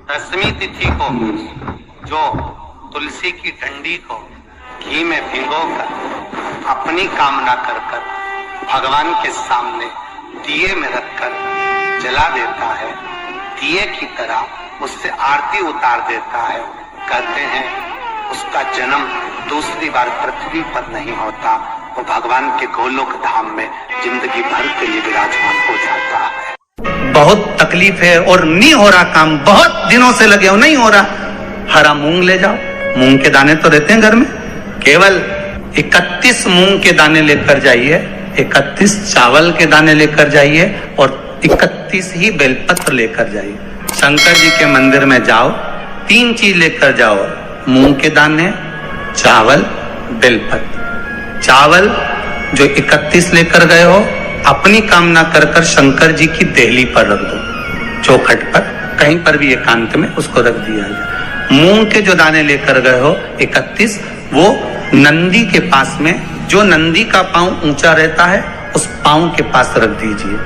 दसवीं तिथि को जो तुलसी की डंडी को घी में भिगोकर अपनी कामना कर भगवान के सामने दिए में रखकर जला देता है, दिए की तरह उससे आरती उतार देता है, कहते हैं उसका जन्म दूसरी बार पृथ्वी पर नहीं होता, वो भगवान के गोलोक धाम में जिंदगी भर के लिए विराजमान हो जाता है। बहुत तकलीफ है और नहीं हो रहा काम, बहुत दिनों से लगे हो, नहीं हो रहा, हरा मूंग ले जाओ। मूंग के दाने तो रहते हैं घर में, केवल 31 मूंग के दाने लेकर जाइए, 31 चावल के दाने लेकर जाइए और 31 ही बेलपत्र लेकर जाइए। शंकर जी के मंदिर में जाओ, 3 चीज लेकर जाओ, मूंग के दाने, चावल, बेलपत्र। चावल जो 31 लेकर गए हो, अपनी कामना कर शंकर जी की देहली पर रख दो, चौखट पर, कहीं पर भी एकांत में उसको रख दिया जाए। मूंग के जो दाने लेकर गए हो 31, वो नंदी के पास में, जो नंदी का पांव ऊंचा रहता है उस पांव के पास रख दीजिए।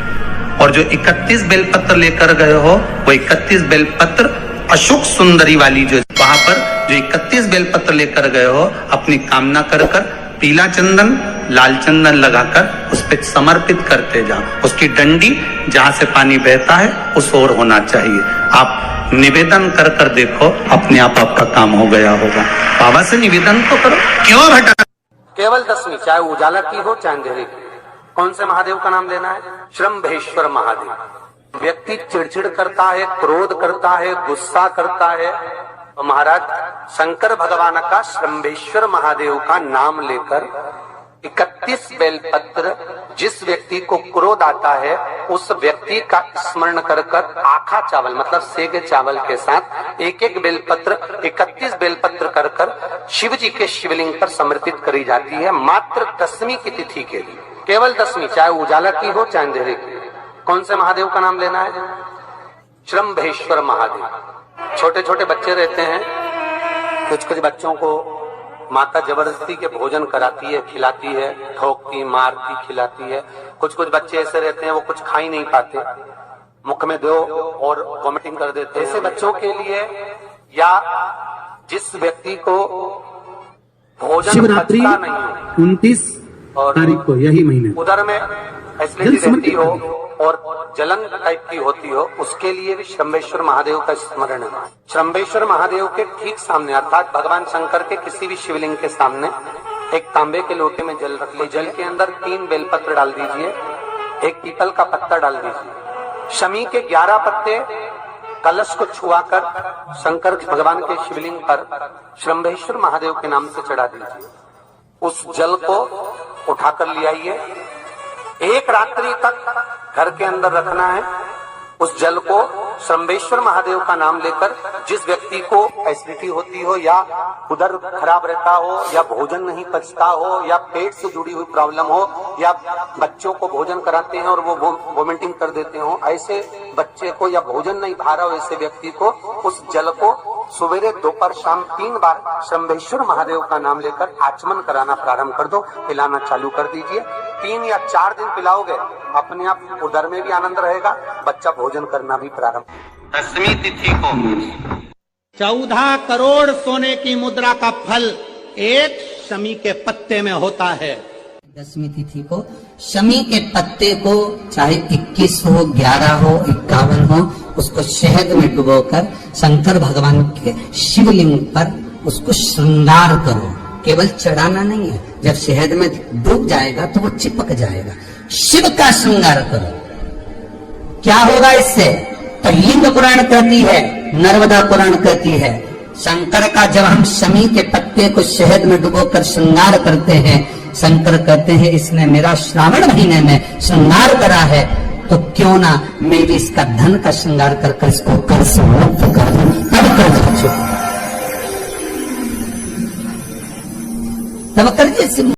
और जो 31 बेलपत्र लेकर गए हो, वो 31 बेलपत्र अशोक सुंदरी वाली जो वहां पर जो 31 बेलपत्र लेकर गए हो, अपनी कामना कर पीला चंदन, लाल चंदन लगाकर उस पर समर्पित करते जाओ। उसकी डंडी जहां से पानी बहता है उस ओर होना चाहिए। आप निवेदन कर देखो, अपने आप आपका काम हो गया होगा। बाबा से निवेदन तो करो, क्यों भटक। केवल दसवीं, चाहे उजाला की हो चाहे अंधेरे की, कौन से महादेव का नाम लेना है? श्रम्भेश्वर महादेव। व्यक्ति चिड़चिड़ करता है, क्रोध करता है, गुस्सा करता है, तो महाराज शंकर भगवान का श्रम्भेश्वर महादेव का नाम लेकर 31 बेलपत्र, जिस व्यक्ति को क्रोध आता है उस व्यक्ति का स्मरण कर आखा चावल मतलब सेगे चावल के साथ एक एक बेलपत्र 31 बेलपत्र कर शिव जी के शिवलिंग पर समर्पित करी जाती है, मात्र दसवीं की तिथि के लिए। केवल दसवीं, चाहे उजाला की हो चाहे अंधेरे की। कौन से महादेव का नाम लेना है? श्रम्भेश्वर महादेव। छोटे छोटे बच्चे रहते हैं, कुछ बच्चों को माता जबरदस्ती के भोजन कराती है, खिलाती है, ठोकती, मारती, खिलाती है। कुछ बच्चे ऐसे रहते हैं वो कुछ खा ही नहीं पाते, मुख में दो और वॉमिटिंग कर देते हैं। ऐसे बच्चों के लिए या जिस व्यक्ति को भोजन शिवरात्रि नहीं 29 तारीख को यही महीने उधर में एसिडिटी रहती हो और जलन टाइप की होती हो, उसके लिए भी श्रम्भेश्वर महादेव का स्मरण है। श्रम्भेश्वर महादेव के ठीक सामने अर्थात भगवान शंकर के किसी भी शिवलिंग के सामने एक तांबे के लोटे में जल रख लीजिए। जल के अंदर 3 बेलपत्र डाल दीजिए, एक पीपल का पत्ता डाल दीजिए, शमी के 11 पत्ते कलश को छुआकर शंकर भगवान के शिवलिंग पर श्रम्भेश्वर महादेव के नाम से चढ़ा दीजिए। उस जल को उठाकर ले आइए, एक रात्रि तक घर के अंदर रखना है। उस जल को श्रम्भेश्वर महादेव का नाम लेकर, जिस व्यक्ति को एसिडिटी होती हो या उधर खराब रहता हो या भोजन नहीं पचता हो या पेट से जुड़ी हुई प्रॉब्लम हो या बच्चों को भोजन कराते हैं और वो वोमिटिंग कर देते हो, ऐसे बच्चे को या भोजन नहीं भा रहा हो, ऐसे व्यक्ति को उस जल को सवेरे दोपहर शाम 3 बार श्रम्भेश्वर महादेव का नाम लेकर आचमन कराना प्रारंभ कर दो, पिलाना चालू कर दीजिए। 3 या 4 दिन पिलाओगे, अपने आप उधर में भी आनंद रहेगा, बच्चा भोजन करना भी प्रारंभ। दसवीं तिथि को 14 करोड़ सोने की मुद्रा का फल एक शमी के पत्ते में होता है। दसवीं तिथि को शमी के पत्ते को चाहे 21 हो, 11 हो, 51 हो, उसको शहद में डुबोकर शंकर भगवान के शिवलिंग पर उसको श्रृंगार करो। केवल चढ़ाना नहीं है, जब शहद में डूब जाएगा तो वो चिपक जाएगा। शिव का श्रृंगार करो। क्या होगा इससे? तो लिंग पुराण कहती है, नर्मदा पुराण कहती है, शंकर का जब हम शमी के पत्ते को शहद में डुबोकर श्रृंगार करते हैं, शंकर कहते हैं इसने मेरा श्रावण महीने में श्रृंगार करा है, तो क्यों ना मैं भी इसका धन का श्रृंगार कर इसको कर समाप्त कर दूं। तब कर दीजिए।